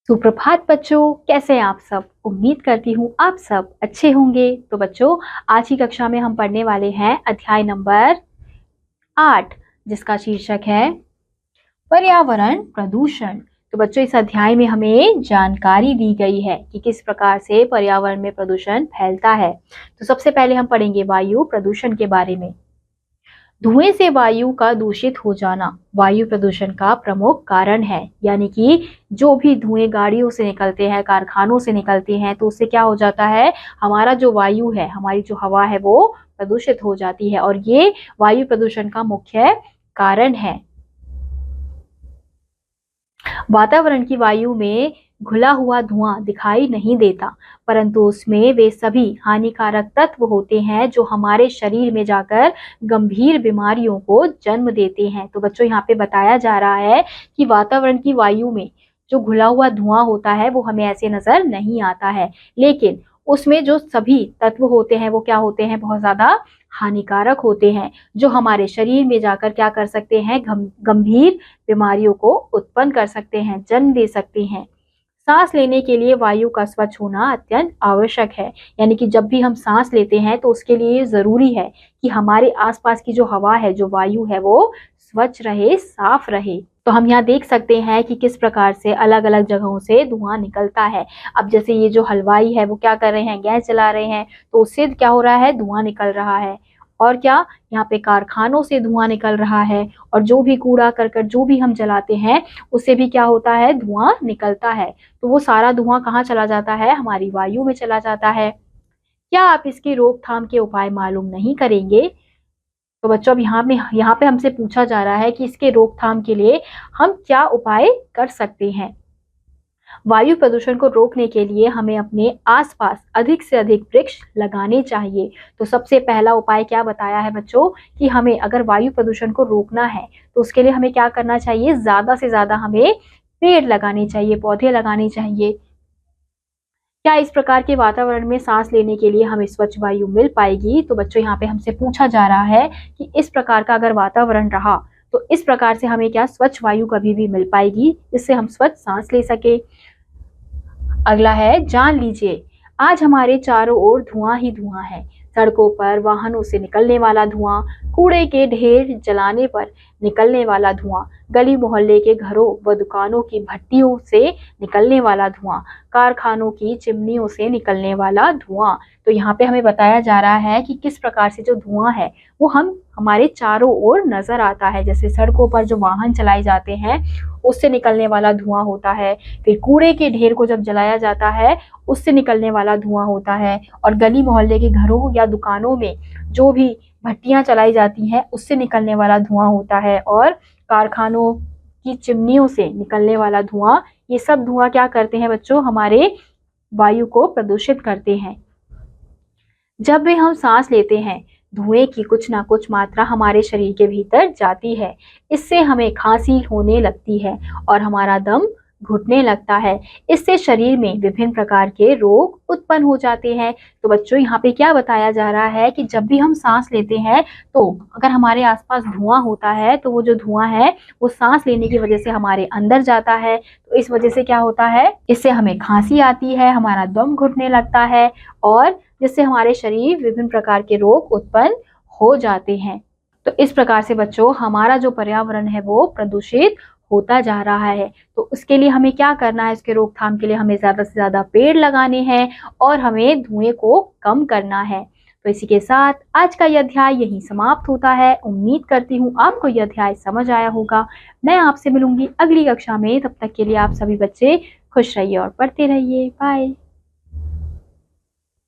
सुप्रभात बच्चों, कैसे हैं आप सब। उम्मीद करती हूँ आप सब अच्छे होंगे। तो बच्चों, आज की कक्षा में हम पढ़ने वाले हैं अध्याय नंबर 8, जिसका शीर्षक है पर्यावरण प्रदूषण। तो बच्चों, इस अध्याय में हमें जानकारी दी गई है कि किस प्रकार से पर्यावरण में प्रदूषण फैलता है। तो सबसे पहले हम पढ़ेंगे वायु प्रदूषण के बारे में। धुएं से वायु का दूषित हो जाना वायु प्रदूषण का प्रमुख कारण है। यानी कि जो भी धुएं गाड़ियों से निकलते हैं, कारखानों से निकलते हैं, तो उससे क्या हो जाता है, हमारा जो वायु है, हमारी जो हवा है, वो प्रदूषित हो जाती है और ये वायु प्रदूषण का मुख्य कारण है। वातावरण की वायु में घुला हुआ धुआं दिखाई नहीं देता, परंतु उसमें वे सभी हानिकारक तत्व होते हैं जो हमारे शरीर में जाकर गंभीर बीमारियों को जन्म देते हैं। तो बच्चों, यहाँ पे बताया जा रहा है कि वातावरण की वायु में जो घुला हुआ धुआं होता है वो हमें ऐसे नजर नहीं आता है, लेकिन उसमें जो सभी तत्व होते हैं वो क्या होते हैं, बहुत ज्यादा हानिकारक होते हैं, जो हमारे शरीर में जाकर क्या कर सकते हैं, गंभीर बीमारियों को उत्पन्न कर सकते हैं, जन्म दे सकते हैं। सांस लेने के लिए वायु का स्वच्छ होना अत्यंत आवश्यक है। यानी कि जब भी हम सांस लेते हैं तो उसके लिए जरूरी है कि हमारे आसपास की जो हवा है, जो वायु है, वो स्वच्छ रहे, साफ रहे। तो हम यहाँ देख सकते हैं कि किस प्रकार से अलग अलग जगहों से धुआं निकलता है। अब जैसे ये जो हलवाई है वो क्या कर रहे हैं, गैस जला रहे हैं, तो उससे क्या हो रहा है, धुआं निकल रहा है। और क्या, यहाँ पे कारखानों से धुआं निकल रहा है, और जो भी कूड़ा करकट जो भी हम जलाते हैं उससे भी क्या होता है, धुआं निकलता है। तो वो सारा धुआं कहाँ चला जाता है, हमारी वायु में चला जाता है। क्या आप इसकी रोकथाम के उपाय मालूम नहीं करेंगे? तो बच्चों, अब यहाँ पे हमसे पूछा जा रहा है कि इसके रोकथाम के लिए हम क्या उपाय कर सकते हैं। वायु प्रदूषण को रोकने के लिए हमें अपने आसपास अधिक से अधिक वृक्ष लगाने चाहिए। तो सबसे पहला उपाय क्या बताया है बच्चों, कि हमें अगर वायु प्रदूषण को रोकना है तो उसके लिए हमें क्या करना चाहिए, ज्यादा से ज्यादा हमें पेड़ लगाने चाहिए, पौधे लगाने चाहिए। क्या इस प्रकार के वातावरण में सांस लेने के लिए हमें स्वच्छ वायु मिल पाएगी? तो बच्चों, यहाँ पे हमसे पूछा जा रहा है कि इस प्रकार का अगर वातावरण रहा तो इस प्रकार से हमें क्या स्वच्छ वायु कभी भी मिल पाएगी, जिससे हम स्वच्छ सांस ले सके। अगला है, जान लीजिए आज हमारे चारों ओर धुआं ही धुआं है। सड़कों पर वाहनों से निकलने वाला धुआं, कूड़े के ढेर जलाने पर निकलने वाला धुआं, गली मोहल्ले के घरों व दुकानों की भट्टियों से निकलने वाला धुआं, कारखानों की चिमनियों से निकलने वाला धुआं। तो यहाँ पे हमें बताया जा रहा है कि किस प्रकार से जो धुआं है वो हमारे चारों ओर नजर आता है। जैसे सड़कों पर जो वाहन चलाए जाते हैं उससे निकलने वाला धुआं होता है, फिर कूड़े के ढेर को जब जलाया जाता है उससे निकलने वाला धुआं होता है, और गली मोहल्ले के घरों या दुकानों में जो भी भट्टियां चलाई जाती हैं उससे निकलने वाला धुआं होता है, और कारखानों की चिमनियों से निकलने वाला धुआं। ये सब धुआं क्या करते हैं बच्चों, हमारे वायु को प्रदूषित करते हैं। जब भी हम सांस लेते हैं धुएं की कुछ ना कुछ मात्रा हमारे शरीर के भीतर जाती है। इससे हमें खांसी होने लगती है और हमारा दम घुटने लगता है। इससे शरीर में विभिन्न प्रकार के रोग उत्पन्न हो जाते हैं। तो बच्चों, यहाँ पे क्या बताया जा रहा है कि जब भी हम सांस लेते हैं तो अगर हमारे आसपास धुआं होता है तो वो जो धुआं है वो सांस लेने की वजह से हमारे अंदर जाता है। तो इस वजह से क्या होता है, इससे हमें खांसी आती है, हमारा दम घुटने लगता है, और जिससे हमारे शरीर विभिन्न प्रकार के रोग उत्पन्न हो जाते हैं। तो इस प्रकार से बच्चों, हमारा जो पर्यावरण है वो प्रदूषित होता जा रहा है। तो उसके लिए हमें क्या करना है, इसके रोकथाम के लिए हमें ज्यादा से ज्यादा पेड़ लगाने हैं और हमें धुएं को कम करना है। तो इसी के साथ आज का यह अध्याय यहीं समाप्त होता है। उम्मीद करती हूँ आपको यह अध्याय समझ आया होगा। मैं आपसे मिलूंगी अगली कक्षा में। तब तक के लिए आप सभी बच्चे खुश रहिए और पढ़ते रहिए। बाय।